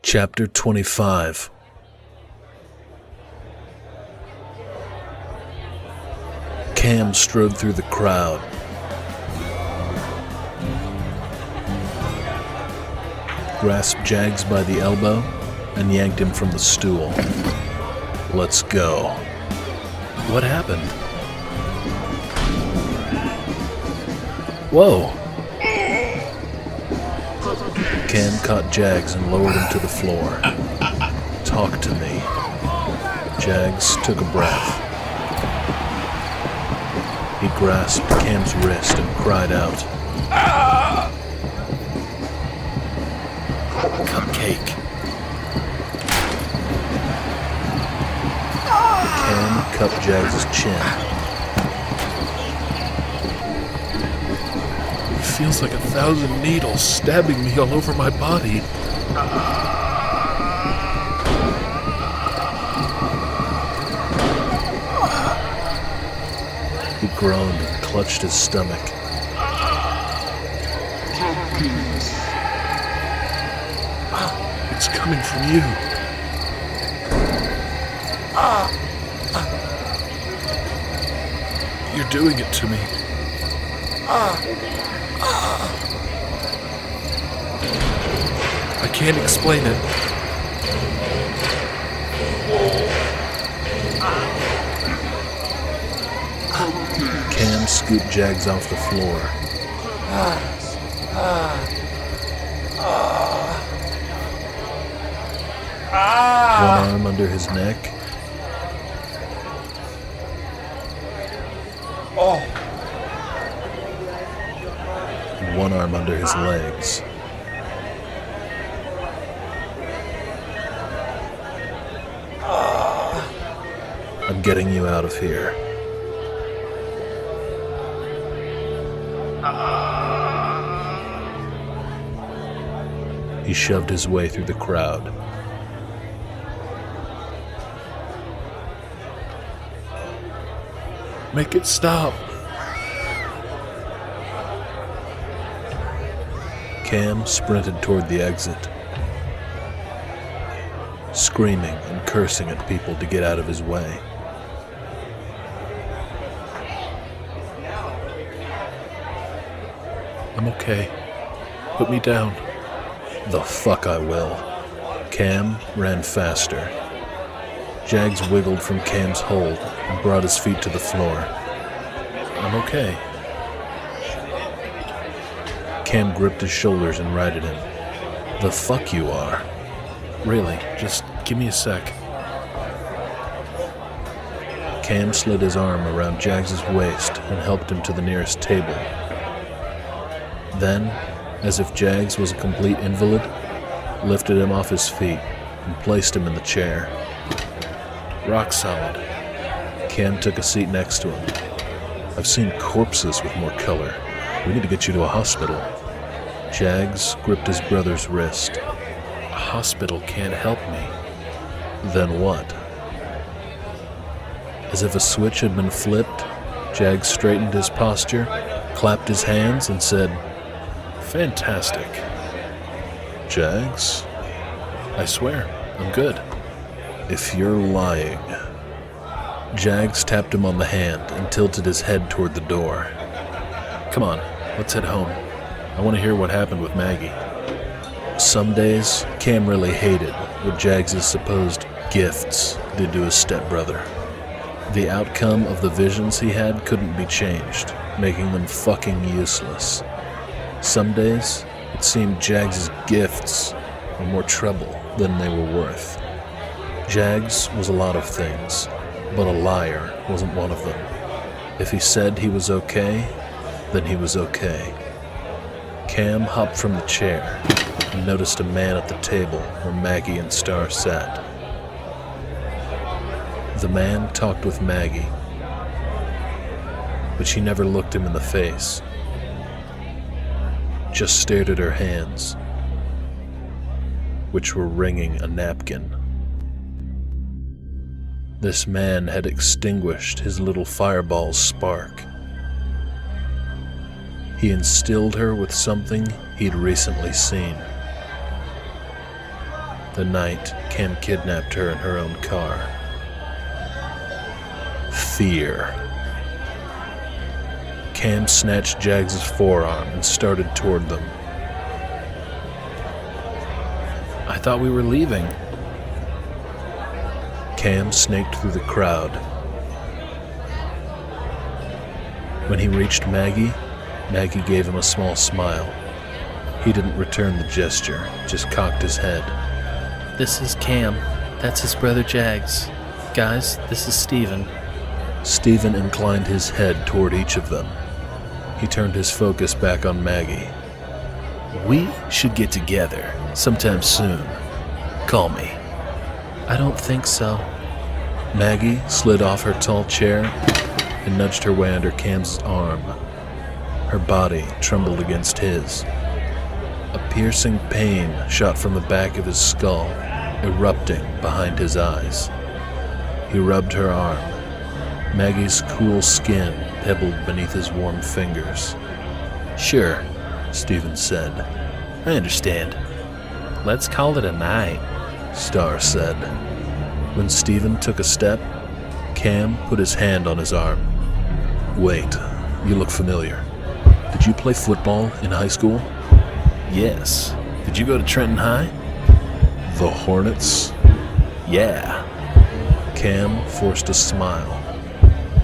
Chapter 25. Cam strode through the crowd. Grasped Jags by the elbow and yanked him from the stool. Let's go. What happened? Whoa! Cam caught Jags and lowered him to the floor. Talk to me. Jags took a breath. He grasped Cam's wrist and cried out, "Cupcake." Cam cupped Jags' chin. It feels like 1,000 needles stabbing me all over my body. He groaned and clutched his stomach. It's coming from you. You're doing it to me. I can't explain it. Cam scooped Jags off the floor. One arm under his neck. And one arm under his legs. I'm getting you out of here. He shoved his way through the crowd. Make it stop. Cam sprinted toward the exit, screaming and cursing at people to get out of his way. I'm okay. Put me down. The fuck I will. Cam ran faster. Jags wiggled from Cam's hold and brought his feet to the floor. I'm okay. Cam gripped his shoulders and righted him. The fuck you are. Really, just give me a sec. Cam slid his arm around Jags' waist and helped him to the nearest table. Then, as if Jags was a complete invalid, lifted him off his feet and placed him in the chair. Rock solid. Cam took a seat next to him. I've seen corpses with more color. We need to get you to a hospital. Jags gripped his brother's wrist. A hospital can't help me. Then what? As if a switch had been flipped, Jags straightened his posture, clapped his hands, and said, "Fantastic. Jags, I swear, I'm good." If you're lying. Jags tapped him on the hand and tilted his head toward the door. Come on, let's head home. I want to hear what happened with Maggie. Some days, Cam really hated what Jags' supposed gifts did to his stepbrother. The outcome of the visions he had couldn't be changed, making them fucking useless. Some days, it seemed Jags' gifts were more trouble than they were worth. Jags was a lot of things, but a liar wasn't one of them. If he said he was okay, then he was okay. Cam hopped from the chair and noticed a man at the table where Maggie and Star sat. The man talked with Maggie, but she never looked him in the face, just stared at her hands, which were wringing a napkin. This man had extinguished his little fireball's spark. He instilled her with something he'd recently seen. the night Cam kidnapped her in her own car. Fear. Cam snatched Jags' forearm and started toward them. I thought we were leaving. Cam snaked through the crowd. When he reached Maggie, Maggie gave him a small smile. He didn't return the gesture, just cocked his head. This is Cam. That's his brother Jags. Guys, this is Steven. Steven inclined his head toward each of them. He turned his focus back on Maggie. We should get together sometime soon. Call me. I don't think so. Maggie slid off her tall chair and nudged her way under Cam's arm. Her body trembled against his. A piercing pain shot from the back of his skull, erupting behind his eyes. He rubbed her arm. Maggie's cool skin pebbled beneath his warm fingers. Sure, Steven said. I understand. Let's call it a night, Star said. When Steven took a step, Cam put his hand on his arm. Wait, you look familiar. Did you play football in high school? Yes. Did you go to Trenton High? The Hornets? Yeah. Cam forced a smile.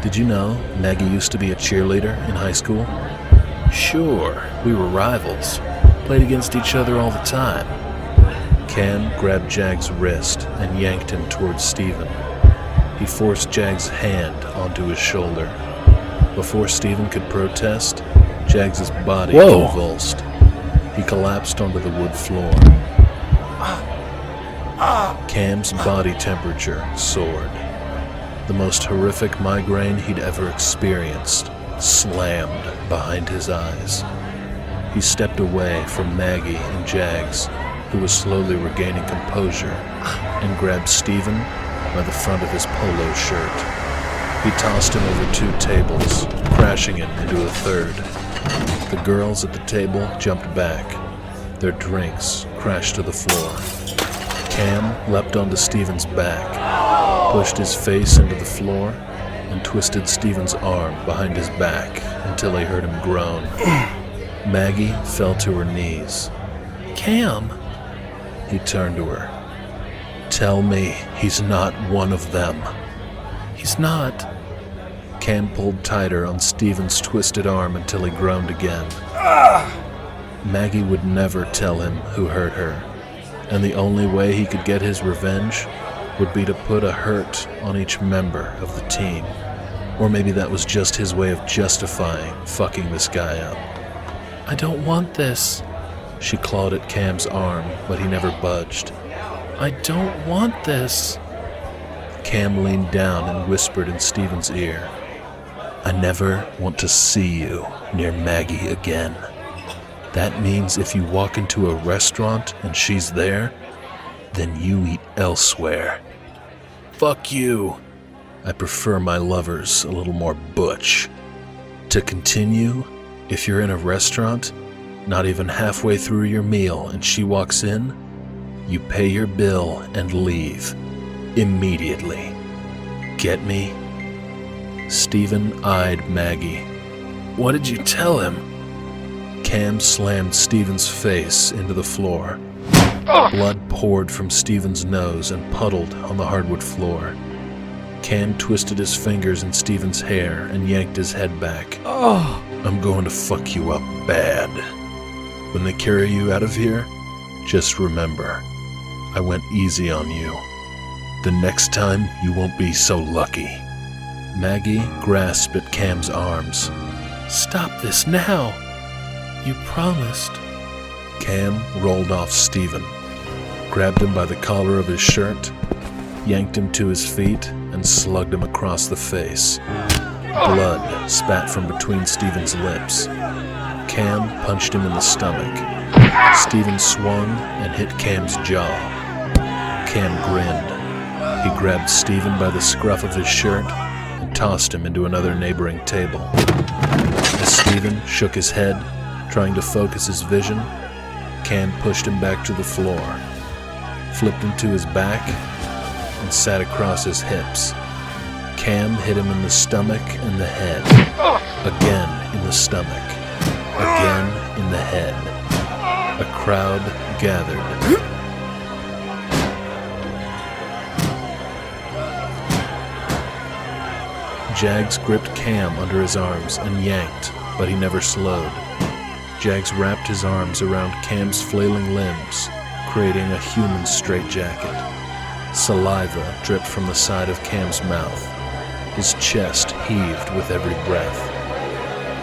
Did you know Maggie used to be a cheerleader in high school? Sure, we were rivals. Played against each other all the time. Cam grabbed Jag's wrist and yanked him towards Steven. He forced Jag's hand onto his shoulder. Before Steven could protest, Jags' body convulsed. He collapsed onto the wood floor. Cam's body temperature soared. The most horrific migraine he'd ever experienced slammed behind his eyes. He stepped away from Maggie and Jags, who was slowly regaining composure, and grabbed Steven by the front of his polo shirt. He tossed him over 2 tables, crashing it into a third. The girls at the table jumped back. Their drinks crashed to the floor. Cam leapt onto Steven's back, pushed his face into the floor, and twisted Steven's arm behind his back until he heard him groan. Maggie fell to her knees. Cam! He turned to her. Tell me he's not one of them. He's not. Cam pulled tighter on Steven's twisted arm until he groaned again. Maggie would never tell him who hurt her, and the only way he could get his revenge would be to put a hurt on each member of the team. Or maybe that was just his way of justifying fucking this guy up. I don't want this. She clawed at Cam's arm, but he never budged. I don't want this. Cam leaned down and whispered in Steven's ear. I never want to see you near Maggie again. That means if you walk into a restaurant and she's there, then you eat elsewhere. Fuck you. I prefer my lovers a little more butch. To continue, if you're in a restaurant, not even halfway through your meal and she walks in, you pay your bill and leave. Immediately. Get me? Steven eyed Maggie. What did you tell him? Cam slammed Steven's face into the floor. Blood poured from Steven's nose and puddled on the hardwood floor. Cam twisted his fingers in Steven's hair and yanked his head back. I'm going to fuck you up bad. When they carry you out of here, just remember, I went easy on you. The next time, you won't be so lucky. Maggie grasped at Cam's arms. Stop this now. You promised. Cam rolled off Steven, grabbed him by the collar of his shirt, yanked him to his feet, and slugged him across the face. Blood spat from between Steven's lips. Cam punched him in the stomach. Steven swung and hit Cam's jaw. Cam grinned. He grabbed Steven by the scruff of his shirt and tossed him into another neighboring table. As Steven shook his head, trying to focus his vision, Cam pushed him back to the floor. flipped into his back, and sat across his hips. Cam hit him in the stomach and the head. Again in the stomach. Again in the head. A crowd gathered. Jags gripped Cam under his arms and yanked, but he never slowed. Jags wrapped his arms around Cam's flailing limbs, creating a human straitjacket. Saliva dripped from the side of Cam's mouth. His chest heaved with every breath.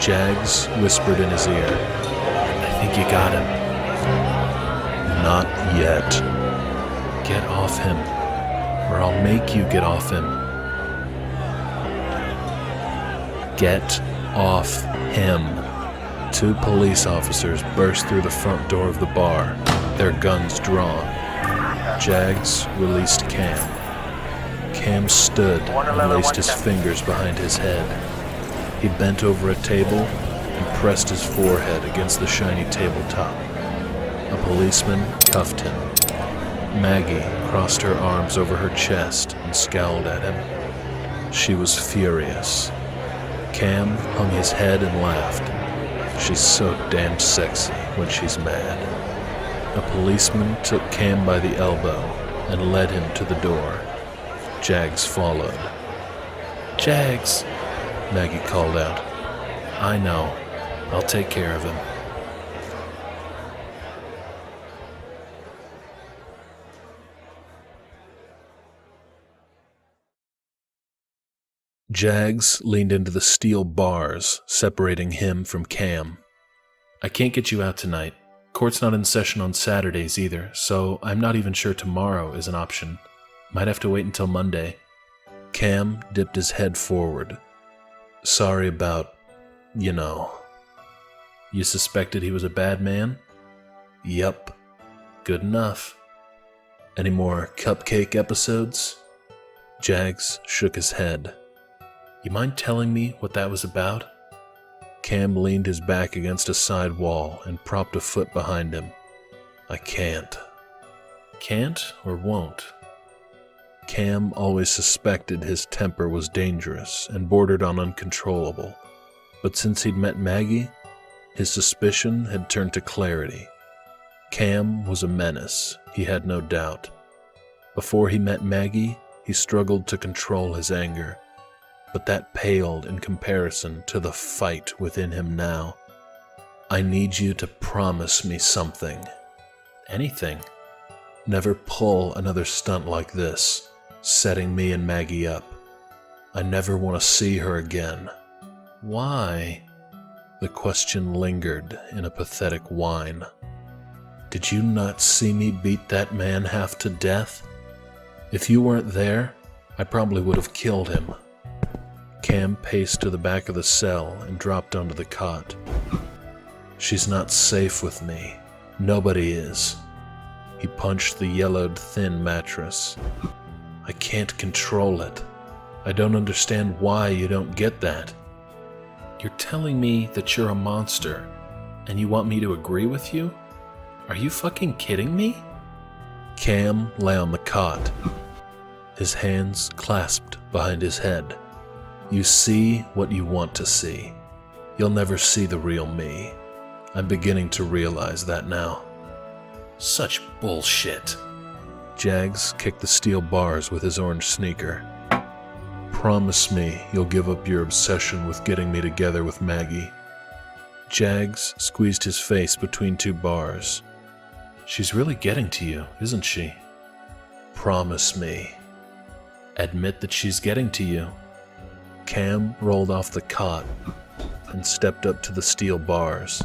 Jags whispered in his ear, "I think you got him." "Not yet." "Get off him, or I'll make you get off him." "Get off him." Two police officers burst through the front door of the bar, their guns drawn. Jags released Cam. Cam stood and laced his fingers behind his head. He bent over a table and pressed his forehead against the shiny tabletop. A policeman cuffed him. Maggie crossed her arms over her chest and scowled at him. She was furious. Cam hung his head and laughed. She's so damn sexy when she's mad. A policeman took Cam by the elbow and led him to the door. Jags followed. "Jags," Maggie called out. "I know. I'll take care of him." Jags leaned into the steel bars separating him from Cam. "I can't get you out tonight. Court's not in session on Saturdays either, so I'm not even sure tomorrow is an option. Might have to wait until Monday." Cam dipped his head forward. "Sorry about, You suspected he was a bad man?" "Yup." "Good enough. Any more cupcake episodes?" Jags shook his head. "You mind telling me what that was about?" Cam leaned his back against a side wall and propped a foot behind him. "I can't." "Can't or won't?" Cam always suspected his temper was dangerous and bordered on uncontrollable, but since he'd met Maggie, his suspicion had turned to clarity. Cam was a menace, he had no doubt. Before he met Maggie, he struggled to control his anger, but that paled in comparison to the fight within him now. "I need you to promise me something." "Anything." "Never pull another stunt like this, setting me and Maggie up. I never want to see her again." "Why?" The question lingered in a pathetic whine. "Did you not see me beat that man half to death? If you weren't there, I probably would have killed him." Cam paced to the back of the cell and dropped onto the cot. "She's not safe with me. Nobody is." He punched the yellowed, thin mattress. "I can't control it. I don't understand why you don't get that." "You're telling me that you're a monster, and you want me to agree with you? Are you fucking kidding me?" Cam lay on the cot, his hands clasped behind his head. "You see what you want to see. You'll never see the real me. I'm beginning to realize that now." "Such bullshit." Jags kicked the steel bars with his orange sneaker. "Promise me you'll give up your obsession with getting me together with Maggie." Jags squeezed his face between two bars. "She's really getting to you, isn't she?" "Promise me." "Admit that she's getting to you." Cam rolled off the cot and stepped up to the steel bars.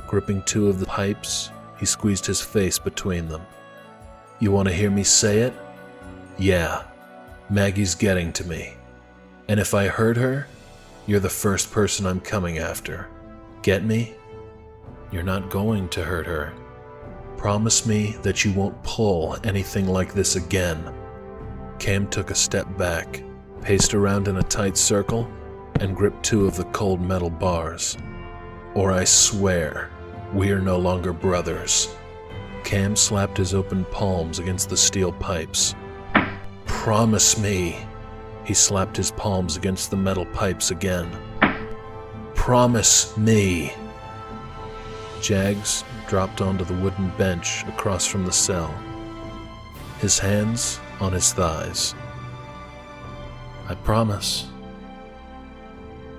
Gripping two of the pipes, he squeezed his face between them. "You want to hear me say it? Yeah, Maggie's getting to me. And if I hurt her, you're the first person I'm coming after. Get me? You're not going to hurt her. Promise me that you won't pull anything like this again." Cam took a step back, paced around in a tight circle, and gripped two of the cold metal bars. "Or I swear, we are no longer brothers." Cam slapped his open palms against the steel pipes. Promise me. He slapped his palms against the metal pipes again. Promise me. Jags dropped onto the wooden bench across from the cell, his hands on his thighs. I promise.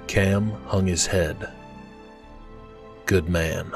Cam hung his head. Good man.